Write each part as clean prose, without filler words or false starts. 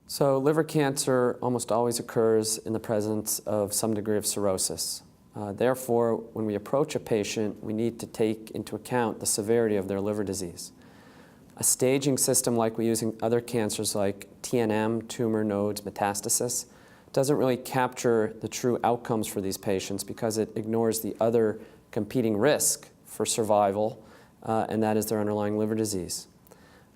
So liver cancer almost always occurs in the presence of some degree of cirrhosis. Therefore, when we approach a patient, we need to take into account the severity of their liver disease. A staging system like we use in other cancers like TNM, tumor nodes, metastasis, doesn't really capture the true outcomes for these patients because it ignores the other competing risk for survival, and that is their underlying liver disease.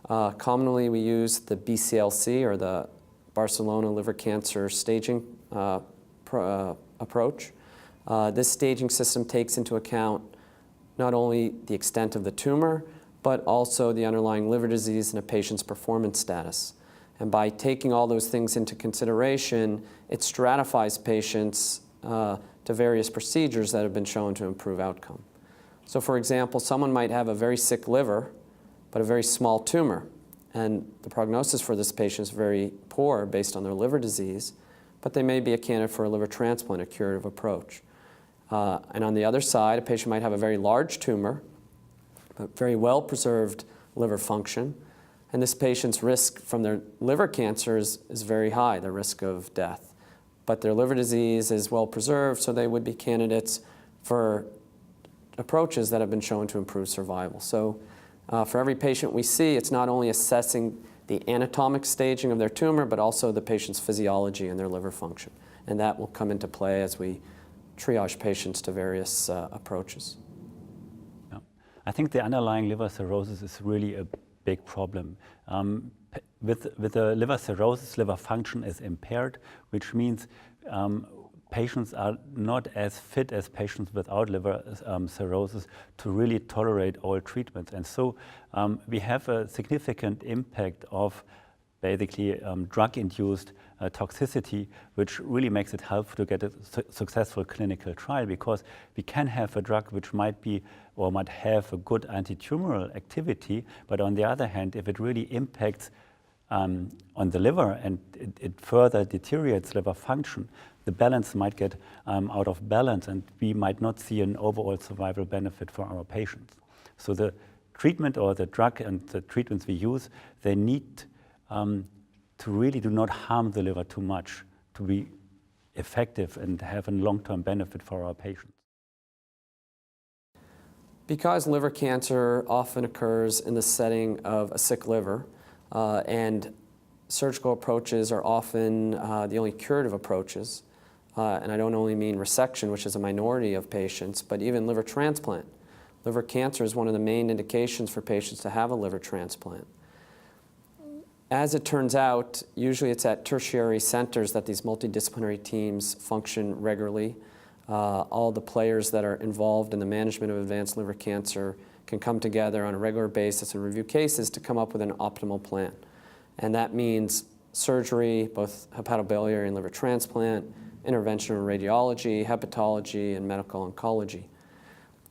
Commonly, we use the BCLC, or the Barcelona Liver Cancer Staging approach. This staging system takes into account not only the extent of the tumor, but also the underlying liver disease and a patient's performance status. And by taking all those things into consideration, it stratifies patients to various procedures that have been shown to improve outcome. So for example, someone might have a very sick liver, but a very small tumor. And the prognosis for this patient is very poor based on their liver disease, but they may be a candidate for a liver transplant, a curative approach. And on the other side, a patient might have a very large tumor, but very well-preserved liver function. And this patient's risk from their liver cancer is very high, the risk of death. But their liver disease is well-preserved, so they would be candidates for approaches that have been shown to improve survival. So for every patient we see, it's not only assessing the anatomic staging of their tumor, but also the patient's physiology and their liver function. And that will come into play as we triage patients to various approaches. Yeah. I think the underlying liver cirrhosis is really a big problem. With the liver cirrhosis, liver function is impaired, which means patients are not as fit as patients without liver cirrhosis to really tolerate all treatments. And so we have a significant impact of basically drug-induced toxicity, which really makes it helpful to get a successful clinical trial, because we can have a drug which might be or might have a good anti-tumoral activity, but on the other hand, if it really impacts on the liver and it further deteriorates liver function, the balance might get out of balance, and we might not see an overall survival benefit for our patients. So the treatment, or the drug and the treatments we use, they need to really do not harm the liver too much to be effective and have a long-term benefit for our patients. Because liver cancer often occurs in the setting of a sick liver, and surgical approaches are often the only curative approaches, and I don't only mean resection, which is a minority of patients, but even liver transplant. Liver cancer is one of the main indications for patients to have a liver transplant. As it turns out, usually it's at tertiary centers that these multidisciplinary teams function regularly. All the players that are involved in the management of advanced liver cancer can come together on a regular basis and review cases to come up with an optimal plan. And that means surgery, both hepatobiliary and liver transplant, interventional radiology, hepatology, and medical oncology.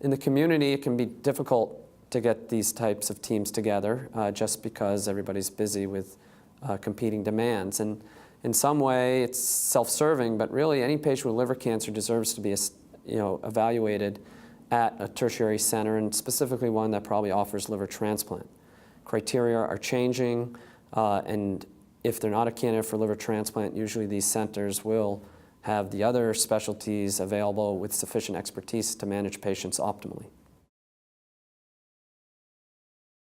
In the community, it can be difficult to get these types of teams together just because everybody's busy with competing demands. And in some way, it's self-serving, but really any patient with liver cancer deserves to be evaluated at a tertiary center, and specifically one that probably offers liver transplant. Criteria are changing, and if they're not a candidate for liver transplant, usually these centers will have the other specialties available with sufficient expertise to manage patients optimally.